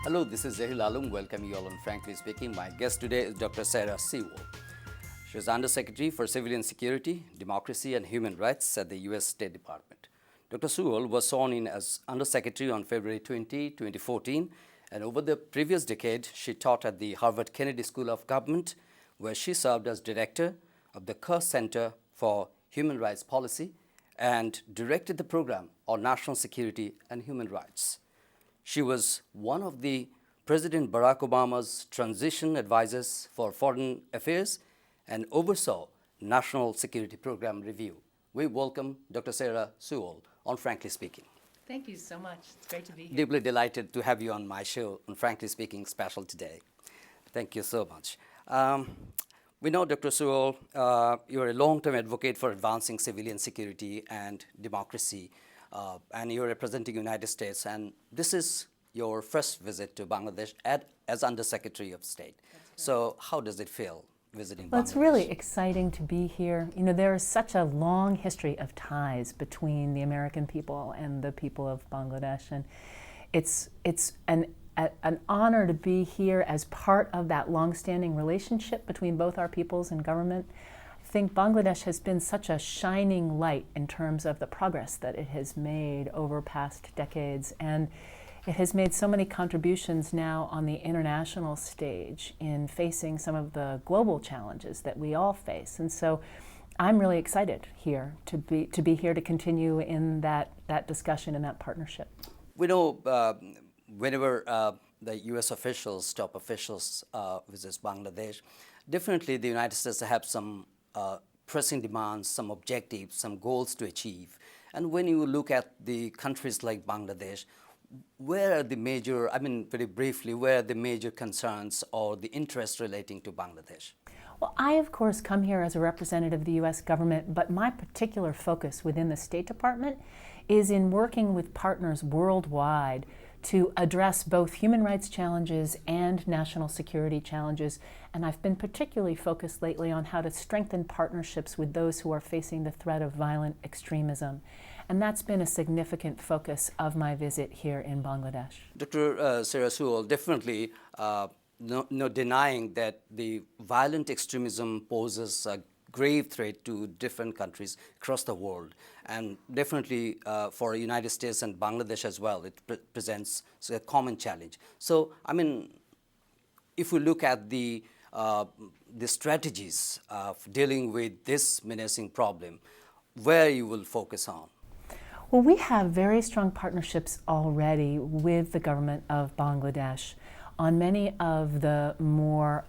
Hello, this is Zahil Alum. Welcome you all on Frankly Speaking. My guest today is Dr. Sarah Sewell. She is Undersecretary for Civilian Security, Democracy and Human Rights at the U.S. State Department. Dr. Sewell was sworn in as Undersecretary on February 20, 2014, and over the previous decade, she taught at the Harvard Kennedy School of Government, where she served as Director of the Kerr Center for Human Rights Policy and directed the program on national security and human rights. She was one of the President Barack Obama's transition advisors for foreign affairs and oversaw National Security Program review. We welcome Dr. Sarah Sewell on Frankly Speaking. Thank you so much. It's great to be here. Deeply delighted to have you on my show on Frankly Speaking special today. Thank you so much. We know, Dr. Sewell, you're a long-term advocate for advancing civilian security and democracy, and you're representing the United States, and this is your first visit to Bangladesh as Undersecretary of State. So how does it feel visiting Bangladesh? Well, it's really exciting to be here. You know, there is such a long history of ties between the American people and the people of Bangladesh, and it's an honor to be here as part of that long-standing relationship between both our peoples and government. I think Bangladesh has been such a shining light in terms of the progress that it has made over past decades, and it has made so many contributions now on the international stage in facing some of the global challenges that we all face. And so I'm really excited here to be here to continue in that discussion and that partnership. We know whenever the U.S. officials, top officials visit Bangladesh, definitely the United States have some pressing demands, some objectives, some goals to achieve. And when you look at the countries like Bangladesh, where are the major, very briefly, where are the major concerns or the interests relating to Bangladesh? Well, I, of course, come here as a representative of the U.S. government, but my particular focus within the State Department is in working with partners worldwide to address both human rights challenges and national security challenges. And I've been particularly focused lately on how to strengthen partnerships with those who are facing the threat of violent extremism. And that's been a significant focus of my visit here in Bangladesh. Dr. Sarah Sewell, definitely no denying that the violent extremism poses a grave threat to different countries across the world, and definitely for the United States and Bangladesh as well, it presents a common challenge. So, if we look at the strategies of dealing with this menacing problem, where you will focus on? Well, we have very strong partnerships already with the government of Bangladesh on many of the more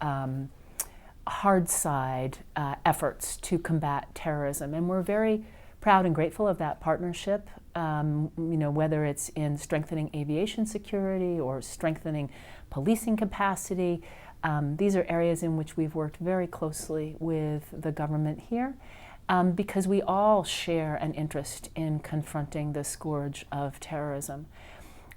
hard side efforts to combat terrorism, and we're very proud and grateful of that partnership. Whether it's in strengthening aviation security or strengthening policing capacity, these are areas in which we've worked very closely with the government here, because we all share an interest in confronting the scourge of terrorism.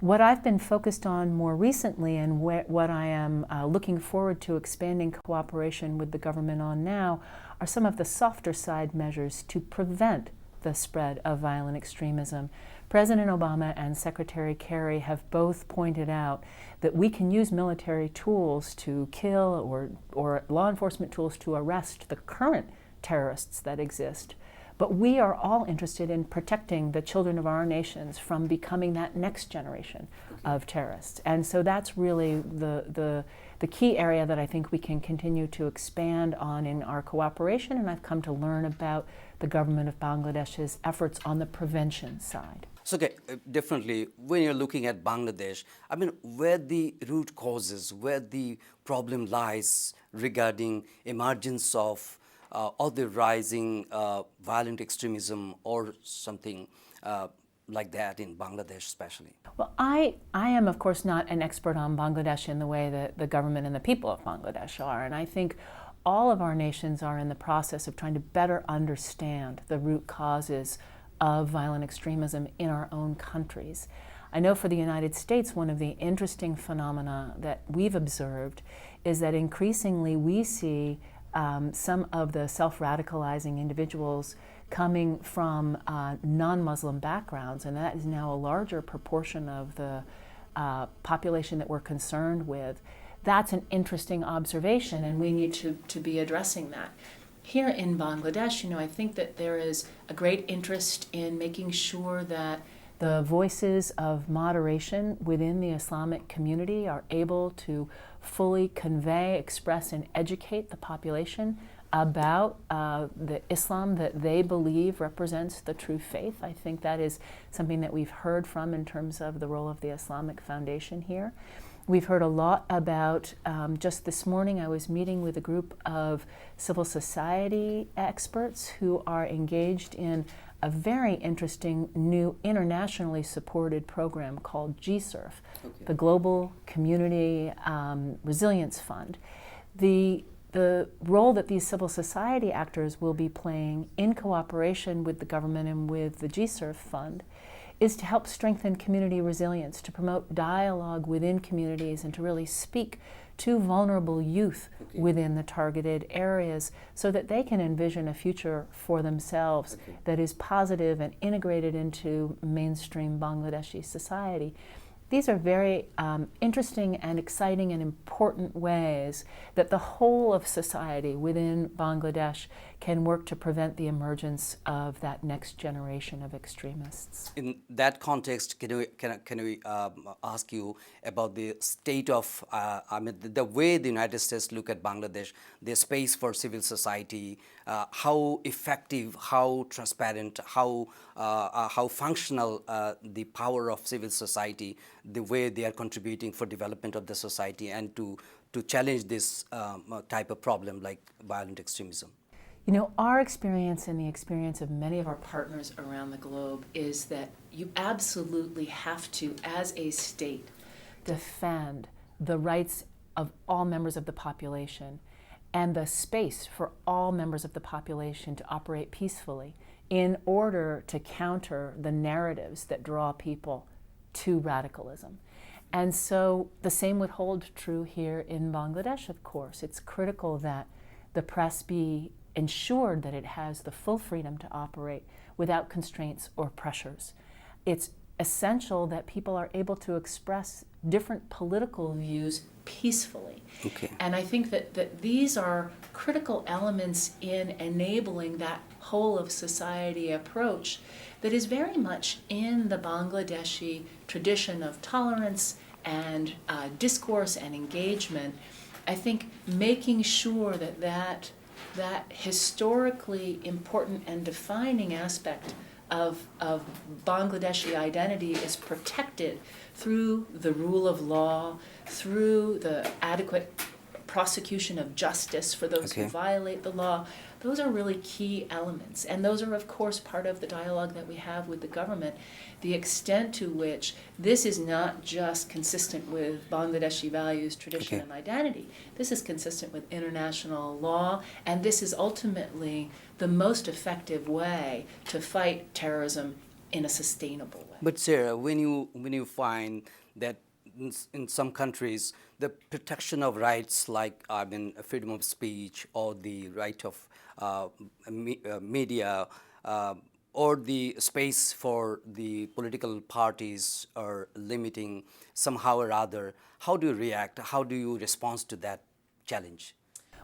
What I've been focused on more recently, and what I am looking forward to expanding cooperation with the government on now, are some of the softer side measures to prevent the spread of violent extremism. President Obama and Secretary Kerry have both pointed out that we can use military tools to kill or law enforcement tools to arrest the current terrorists that exist. But we are all interested in protecting the children of our nations from becoming that next generation of terrorists. And so that's really the key area that I think we can continue to expand on in our cooperation, and I've come to learn about the government of Bangladesh's efforts on the prevention side. So, okay, definitely, when you're looking at Bangladesh, where the root causes, where the problem lies regarding emergence of or the rising violent extremism or something like that in Bangladesh especially? Well, I am, of course, not an expert on Bangladesh in the way that the government and the people of Bangladesh are, and I think all of our nations are in the process of trying to better understand the root causes of violent extremism in our own countries. I know for the United States, one of the interesting phenomena that we've observed is that increasingly we see some of the self-radicalizing individuals coming from non-Muslim backgrounds, and that is now a larger proportion of the population that we're concerned with, that's an interesting observation, and we need to be addressing that. Here in Bangladesh, I think that there is a great interest in making sure that the voices of moderation within the Islamic community are able to fully convey, express, and educate the population about the Islam that they believe represents the true faith. I think that is something that we've heard from in terms of the role of the Islamic Foundation here. We've heard a lot about, just this morning I was meeting with a group of civil society experts who are engaged in a very interesting new internationally supported program called GSURF, the Global Community Resilience Fund. The role that these civil society actors will be playing in cooperation with the government and with the GSURF Fund is to help strengthen community resilience, to promote dialogue within communities, and to really speak to vulnerable youth within the targeted areas so that they can envision a future for themselves that is positive and integrated into mainstream Bangladeshi society. These are very interesting and exciting and important ways that the whole of society within Bangladesh can work to prevent the emergence of that next generation of extremists. In that context, can we ask you about the state of, the way the United States look at Bangladesh, the space for civil society, how effective, how transparent, how functional the power of civil society, the way they are contributing for development of the society and to challenge this type of problem like violent extremism? Our experience and the experience of many of our partners around the globe is that you absolutely have to, as a state, defend the rights of all members of the population and the space for all members of the population to operate peacefully in order to counter the narratives that draw people to radicalism. And so the same would hold true here in Bangladesh, of course. It's critical that the press be ensured that it has the full freedom to operate without constraints or pressures. It's essential that people are able to express different political views peacefully. And I think that these are critical elements in enabling that whole of society approach that is very much in the Bangladeshi tradition of tolerance and discourse and engagement. I think making sure that historically important and defining aspect of Bangladeshi identity is protected through the rule of law, through the adequate prosecution of justice for those who violate the law. Those are really key elements, and those are of course part of the dialogue that we have with the government. The extent to which this is not just consistent with Bangladeshi values, tradition, and identity. This is consistent with international law, and this is ultimately the most effective way to fight terrorism in a sustainable way. But Sarah, when you find that in some countries the protection of rights like freedom of speech or the right of media or the space for the political parties are limiting somehow or other, how do you react? How do you respond to that challenge?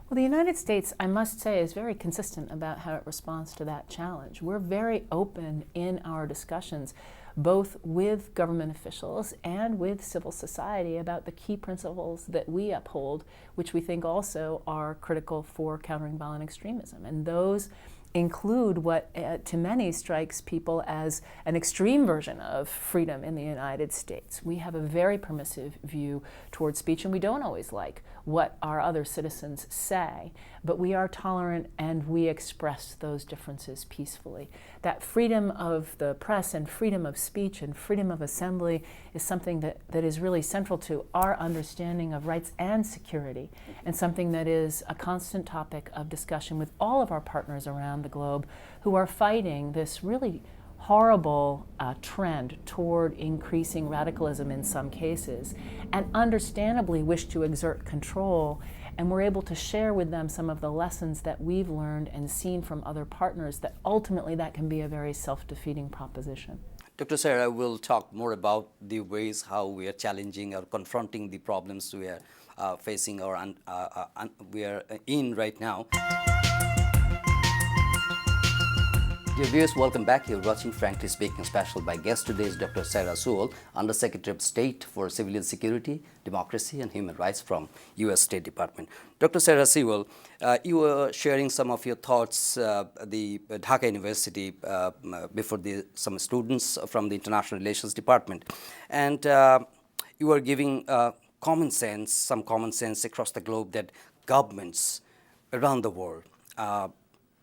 Well, the United States, I must say, is very consistent about how it responds to that challenge. We're very open in our discussions, both with government officials and with civil society, about the key principles that we uphold, which we think also are critical for countering violent extremism. And those include what to many strikes people as an extreme version of freedom in the United States. We have a very permissive view towards speech, and we don't always like what our other citizens say, but we are tolerant and we express those differences peacefully. That freedom of the press and freedom of speech and freedom of assembly is something that is really central to our understanding of rights and security, and something that is a constant topic of discussion with all of our partners around the globe who are fighting this really horrible trend toward increasing radicalism in some cases, and understandably wish to exert control. And we're able to share with them some of the lessons that we've learned and seen from other partners, that ultimately that can be a very self-defeating proposition. Dr. Sarah will talk more about the ways how we are challenging or confronting the problems we are facing or we are in right now. Dear viewers, welcome back. You're watching Frankly Speaking Special. My guest today is Dr. Sarah Sewell, Undersecretary of State for Civilian Security, Democracy and Human Rights from U.S. State Department. Dr. Sarah Sewell, you were sharing some of your thoughts, the Dhaka University, before some students from the International Relations Department. And you were giving some common sense across the globe that governments around the world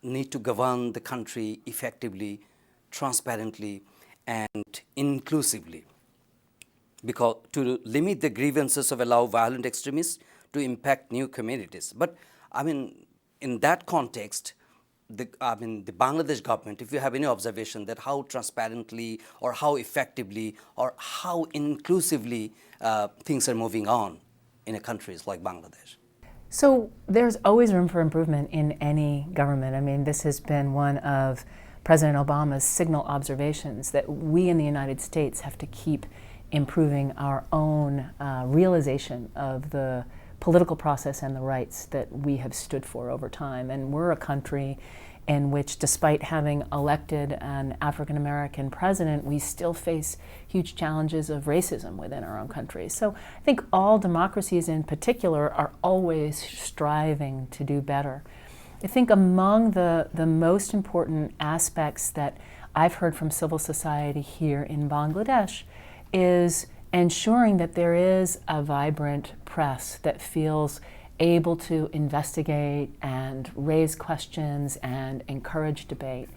need to govern the country effectively, transparently, and inclusively, because to limit the grievances of allow violent extremists to impact new communities. But I mean, in that context, the Bangladesh government, if you have any observation that how transparently or how effectively or how inclusively things are moving on in a countries like Bangladesh. So there's always room for improvement in any government. I mean, this has been one of President Obama's signal observations that we in the United States have to keep improving our own realization of the political process and the rights that we have stood for over time. And we're a country in which, despite having elected an African American president, we still face huge challenges of racism within our own country. So I think all democracies in particular are always striving to do better. I think among the most important aspects that I've heard from civil society here in Bangladesh is ensuring that there is a vibrant press that feels able to investigate and raise questions and encourage debate,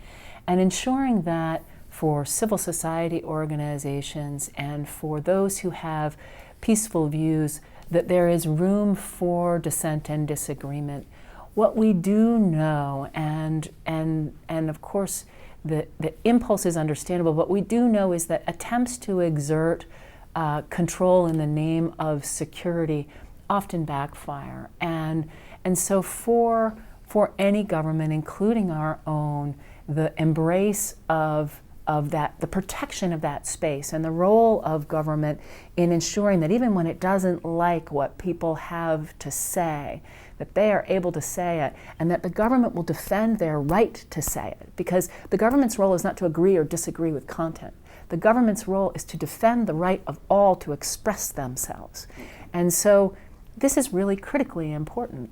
and ensuring that for civil society organizations and for those who have peaceful views, that there is room for dissent and disagreement. What we do know, and of course the impulse is understandable, what we do know is that attempts to exert control in the name of security often backfire. And so for any government, including our own, the embrace of that, the protection of that space and the role of government in ensuring that even when it doesn't like what people have to say, that they are able to say it, and that the government will defend their right to say it. Because the government's role is not to agree or disagree with content. The government's role is to defend the right of all to express themselves. And so this is really critically important.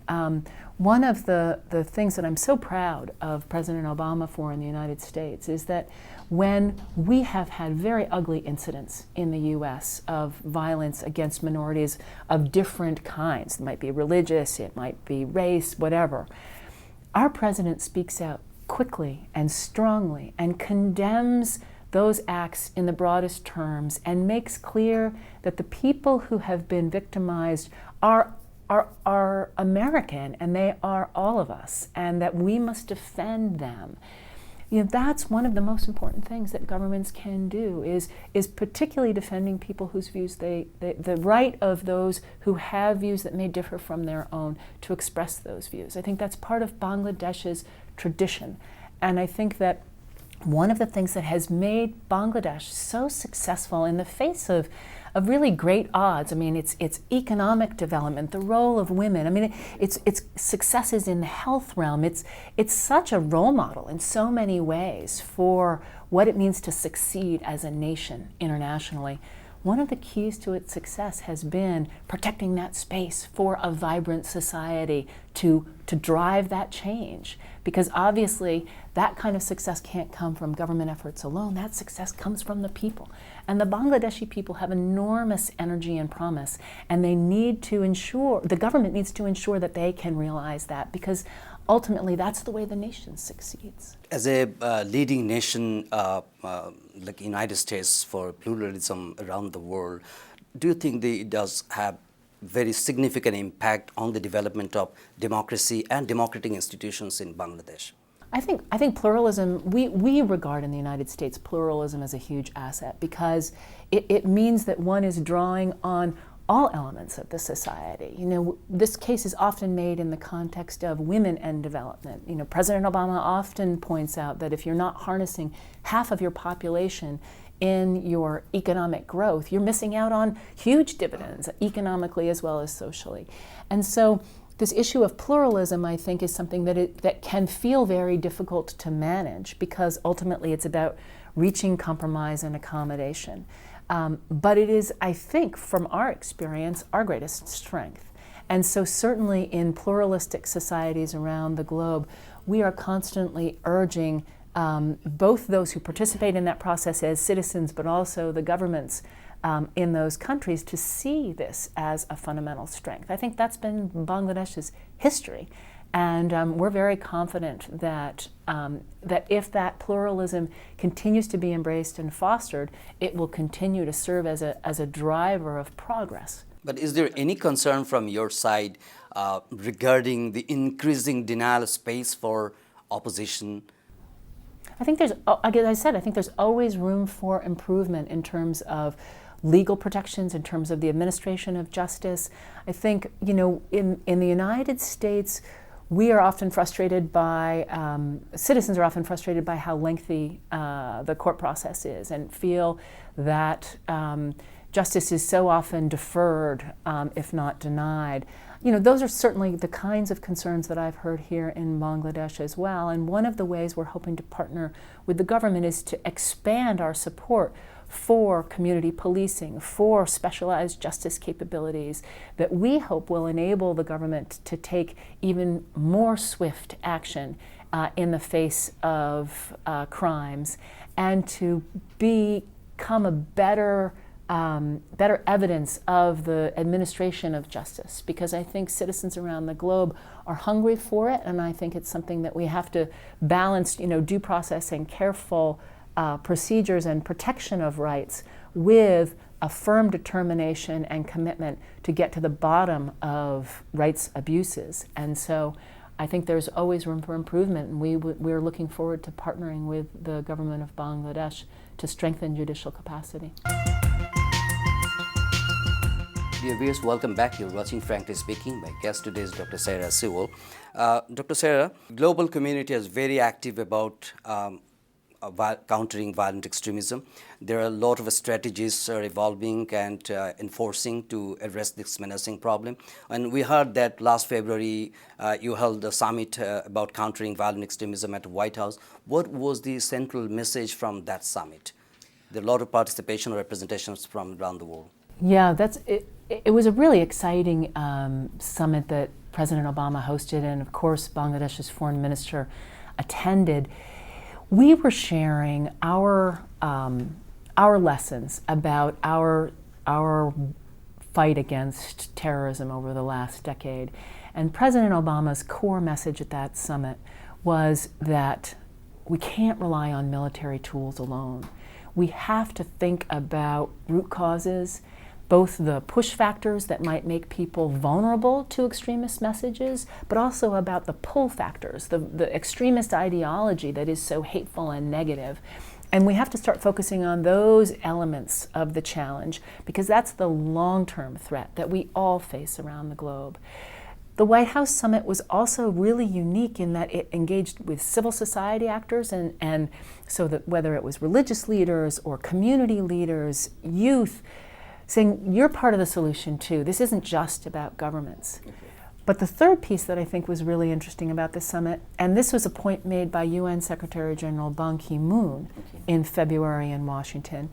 One of the things that I'm so proud of President Obama for in the United States is that when we have had very ugly incidents in the US of violence against minorities of different kinds, it might be religious, it might be race, whatever, our president speaks out quickly and strongly and condemns those acts in the broadest terms and makes clear that the people who have been victimized are American, and they are all of us, and that we must defend them. You know, that's one of the most important things that governments can do, is particularly defending people whose views the right of those who have views that may differ from their own to express those views. I think that's part of Bangladesh's tradition, and I think that one of the things that has made Bangladesh so successful in the face of really great odds, I mean, it's economic development, the role of women, I mean, it's successes in the health realm, it's such a role model in so many ways for what it means to succeed as a nation internationally. One of the keys to its success has been protecting that space for a vibrant society to drive that change. Because obviously that kind of success can't come from government efforts alone. That success comes from the people. And the Bangladeshi people have enormous energy and promise, and they need to ensure, the government needs to ensure that they can realize that, because ultimately that's the way the nation succeeds. As a leading nation like United States for pluralism around the world, do you think it does have very significant impact on the development of democracy and democratic institutions in Bangladesh? I think pluralism, we regard in the United States pluralism as a huge asset, because it means that one is drawing on all elements of the society. You know, this case is often made in the context of women and development. You know, President Obama often points out that if you're not harnessing half of your population in your economic growth, you're missing out on huge dividends, economically as well as socially. And so this issue of pluralism, I think, is something that can feel very difficult to manage, because ultimately it's about reaching compromise and accommodation. But it is, I think, from our experience, our greatest strength. And so certainly in pluralistic societies around the globe, we are constantly urging both those who participate in that process as citizens, but also the governments in those countries, to see this as a fundamental strength. I think that's been Bangladesh's history. And we're very confident that, that if that pluralism continues to be embraced and fostered, it will continue to serve as a driver of progress. But is there any concern from your side regarding the increasing denial of space for opposition? I think there's, as I said, I think there's always room for improvement in terms of legal protections, in terms of the administration of justice. I think, you know, in the United States, we are often frustrated by, citizens are often frustrated by how lengthy the court process is, and feel that justice is so often deferred, if not denied. You know, those are certainly the kinds of concerns that I've heard here in Bangladesh as well. And one of the ways we're hoping to partner with the government is to expand our support for community policing, for specialized justice capabilities that we hope will enable the government to take even more swift action in the face of crimes, and to become a better evidence of the administration of justice, because I think citizens around the globe are hungry for it, and I think it's something that we have to balance, you know, due process and careful procedures and protection of rights with a firm determination and commitment to get to the bottom of rights abuses. And so I think there's always room for improvement, and we're looking forward to partnering with the government of Bangladesh to strengthen judicial capacity. Dear viewers, welcome back. You're watching Frankly Speaking. My guest today is Dr. Sarah Sewell. Dr. Sarah, global community is very active about countering violent extremism. There are a lot of strategies evolving and enforcing to address this menacing problem. And we heard that last February you held a summit about countering violent extremism at the White House. What was the central message from that summit? There are a lot of participation or representations from around the world. Yeah, it was a really exciting summit that President Obama hosted, and of course Bangladesh's foreign minister attended. We were sharing our lessons about our fight against terrorism over the last decade. And President Obama's core message at that summit was that we can't rely on military tools alone. We have to think about root causes, both the push factors that might make people vulnerable to extremist messages, but also about the pull factors, the extremist ideology that is so hateful and negative. And we have to start focusing on those elements of the challenge, because that's the long-term threat that we all face around the globe. The White House Summit was also really unique in that it engaged with civil society actors, and so that whether it was religious leaders or community leaders, youth, saying you're part of the solution too. This isn't just about governments. Okay. But the third piece that I think was really interesting about this summit, and this was a point made by UN Secretary General Ban Ki-moon in February in Washington,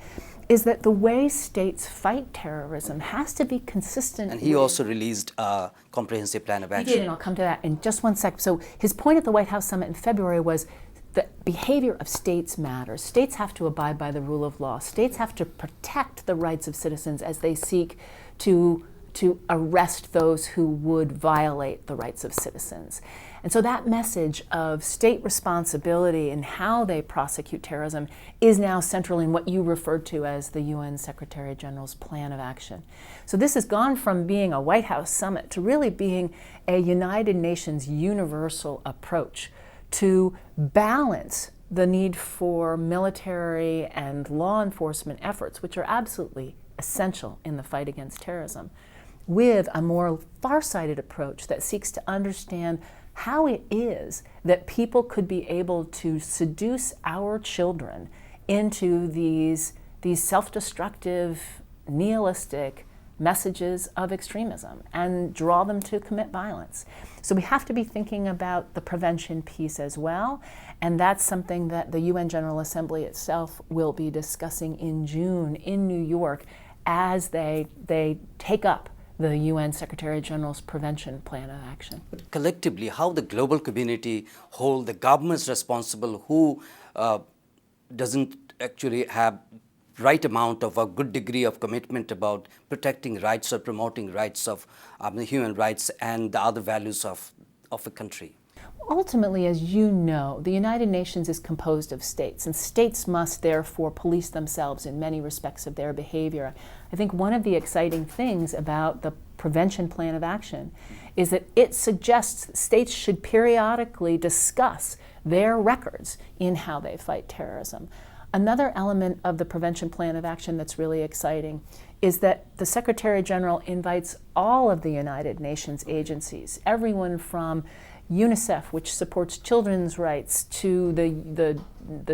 is that the way states fight terrorism has to be consistent. And he also released a comprehensive plan of action. He did, and I'll come to that in just one sec. So his point at the White House Summit in February was the behavior of states matters. States have to abide by the rule of law. States have to protect the rights of citizens as they seek to arrest those who would violate the rights of citizens. And so that message of state responsibility in how they prosecute terrorism is now central in what you referred to as the UN Secretary General's plan of action. So this has gone from being a White House summit to really being a United Nations universal approach to balance the need for military and law enforcement efforts, which are absolutely essential in the fight against terrorism, with a more far-sighted approach that seeks to understand how it is that people could be able to seduce our children into these these self-destructive, nihilistic messages of extremism and draw them to commit violence. So we have to be thinking about the prevention piece as well, and that's something that the UN General Assembly itself will be discussing in June in New York as they take up the UN Secretary General's Prevention Plan of Action. But collectively, how the global community hold the governments responsible who doesn't actually have right amount of a good degree of commitment about protecting rights or promoting rights of human rights and the other values of a country? Ultimately, as you know, the United Nations is composed of states, and states must therefore police themselves in many respects of their behavior. I think one of the exciting things about the Prevention Plan of Action is that it suggests states should periodically discuss their records in how they fight terrorism. Another element of the Prevention Plan of Action that's really exciting is that the Secretary General invites all of the United Nations agencies, everyone from UNICEF, which supports children's rights, to the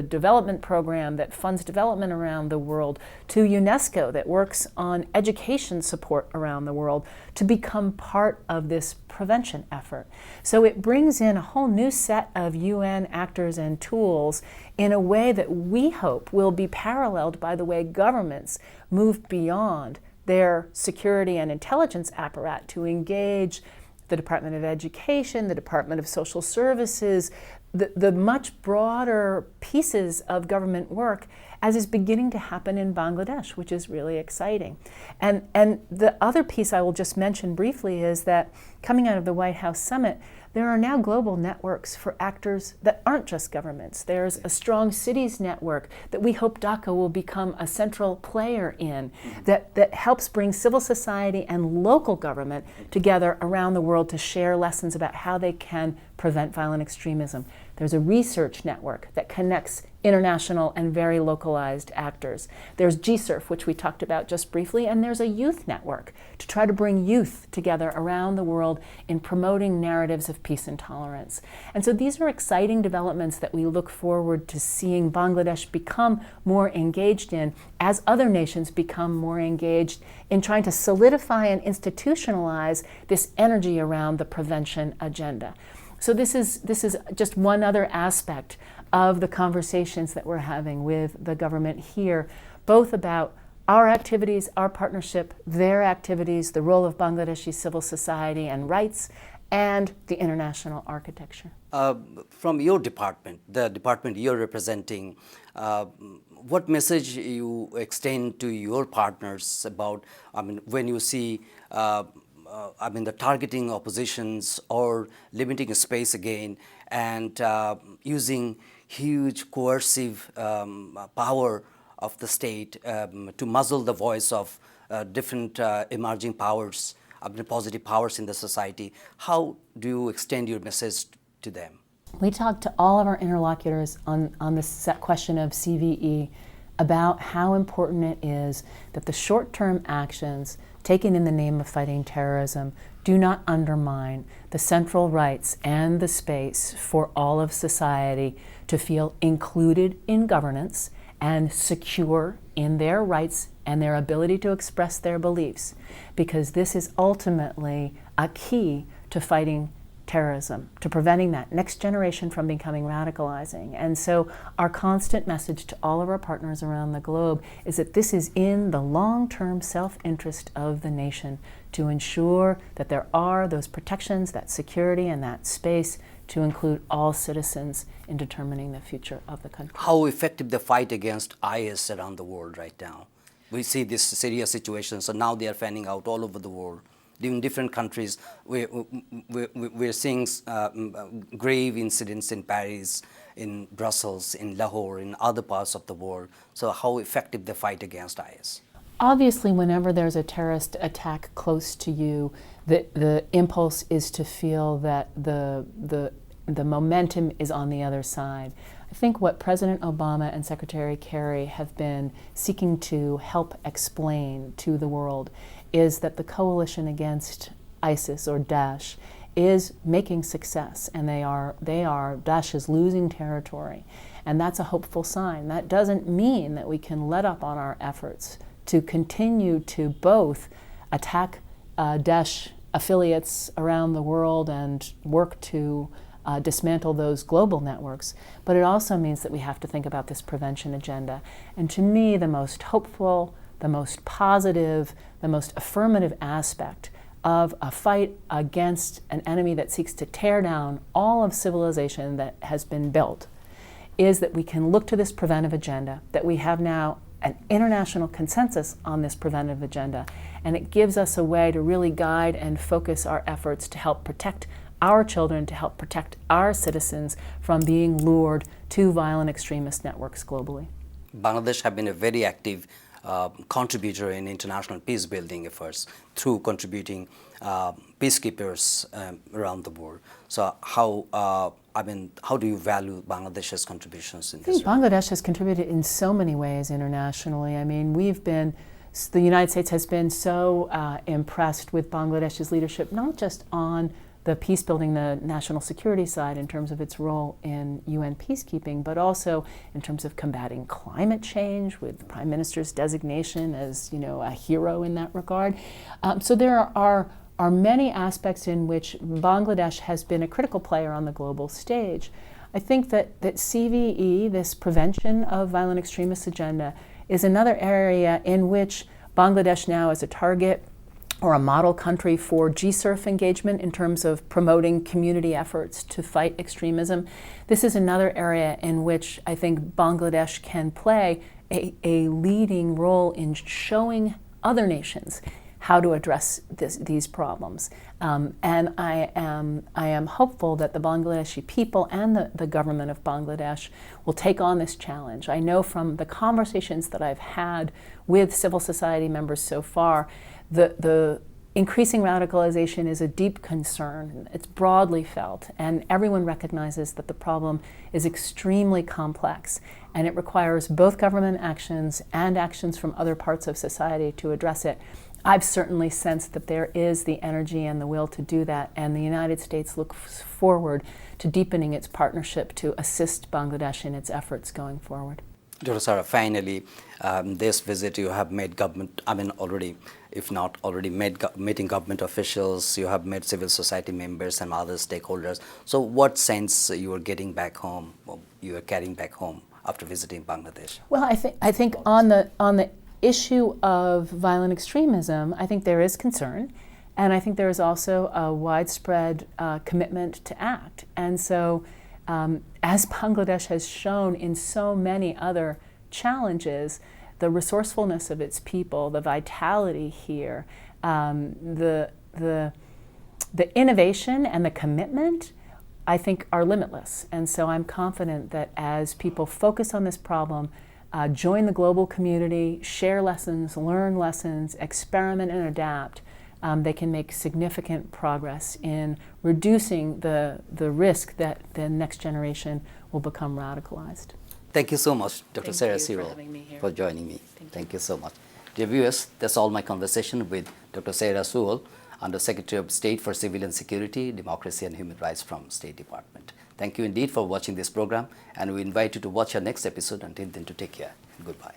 development program that funds development around the world, to UNESCO that works on education support around the world, to become part of this prevention effort. So it brings in a whole new set of UN actors and tools in a way that we hope will be paralleled by the way governments move beyond their security and intelligence apparatus to engage the Department of Education, the Department of Social Services, the much broader pieces of government work, as is beginning to happen in Bangladesh, which is really exciting. And the other piece I will just mention briefly is that coming out of the White House summit, there are now global networks for actors that aren't just governments. There's a strong cities network that we hope Dhaka will become a central player in, that helps bring civil society and local government together around the world to share lessons about how they can prevent violent extremism. There's a research network that connects international and very localized actors. There's GSURF, which we talked about just briefly, and there's a youth network to try to bring youth together around the world in promoting narratives of peace and tolerance. And so these are exciting developments that we look forward to seeing Bangladesh become more engaged in as other nations become more engaged in trying to solidify and institutionalize this energy around the prevention agenda. So this is just one other aspect of the conversations that we're having with the government here, both about our activities, our partnership, their activities, the role of Bangladeshi civil society and rights, and the international architecture. From your department, the department you're representing, what message you extend to your partners about, when you see the targeting oppositions or limiting space again and using huge coercive power of the state to muzzle the voice of different emerging powers, positive powers in the society. How do you extend your message to them? We talked to all of our interlocutors on this question of CVE about how important it is that the short-term actions taken in the name of fighting terrorism do not undermine the central rights and the space for all of society to feel included in governance and secure in their rights and their ability to express their beliefs, because this is ultimately a key to fighting terrorism, to preventing that next generation from becoming radicalizing. And so our constant message to all of our partners around the globe is that this is in the long-term self-interest of the nation to ensure that there are those protections, that security, and that space to include all citizens in determining the future of the country. How effective the fight against IS around the world right now? We see this Syria situation, so now they are fanning out all over the world. In different countries, we're seeing grave incidents in Paris, in Brussels, in Lahore, in other parts of the world. So how effective the fight against IS? Obviously, whenever there's a terrorist attack close to you, the impulse is to feel that the momentum is on the other side. I think what President Obama and Secretary Kerry have been seeking to help explain to the world is that the coalition against ISIS or Daesh is making success, and Daesh is losing territory. And that's a hopeful sign. That doesn't mean that we can let up on our efforts to continue to both attack Daesh affiliates around the world and work to dismantle those global networks, but it also means that we have to think about this prevention agenda. And to me, the most hopeful, the most positive, the most affirmative aspect of a fight against an enemy that seeks to tear down all of civilization that has been built is that we can look to this preventive agenda, that we have now an international consensus on this preventive agenda, and it gives us a way to really guide and focus our efforts to help protect our children, to help protect our citizens from being lured to violent extremist networks globally. Bangladesh have been a very active contributor in international peace building efforts through contributing peacekeepers around the world. So how do you value Bangladesh's contributions in this? Bangladesh has contributed in so many ways internationally. I mean, the United States has been so impressed with Bangladesh's leadership, not just on the peace building, the national security side in terms of its role in UN peacekeeping, but also in terms of combating climate change with the Prime Minister's designation as, a hero in that regard. So there are many aspects in which Bangladesh has been a critical player on the global stage. I think that CVE, this prevention of violent extremist agenda, is another area in which Bangladesh now is a target or a model country for GSURF engagement in terms of promoting community efforts to fight extremism. This is another area in which I think Bangladesh can play a leading role in showing other nations how to address these problems. And I am hopeful that the Bangladeshi people and the government of Bangladesh will take on this challenge. I know from the conversations that I've had with civil society members so far, the increasing radicalization is a deep concern. It's broadly felt, and everyone recognizes that the problem is extremely complex, and it requires both government actions and actions from other parts of society to address it. I've certainly sensed that there is the energy and the will to do that, and the United States looks forward to deepening its partnership to assist Bangladesh in its efforts going forward. Dr. Sarah, finally, this visit you have made government, if not already meeting government officials, you have met civil society members and other stakeholders. So what sense you are getting back home, or you are carrying back home after visiting Bangladesh? Well, I think on the issue of violent extremism, I think there is concern, and I think there is also a widespread commitment to act. And so as Bangladesh has shown in so many other challenges, the resourcefulness of its people, the vitality here, the innovation and the commitment, I think, are limitless. And so I'm confident that as people focus on this problem, join the global community, share lessons, learn lessons, experiment and adapt, they can make significant progress in reducing the risk that the next generation will become radicalized. Thank you so much, Dr. Sarah Thank you for joining me. Thank you so much. Dear viewers, that's all my conversation with Dr. Sarah Sewell, Under Secretary of State for Civilian Security, Democracy and Human Rights from State Department. Thank you indeed for watching this program, and we invite you to watch our next episode. Until then, to take care. Goodbye.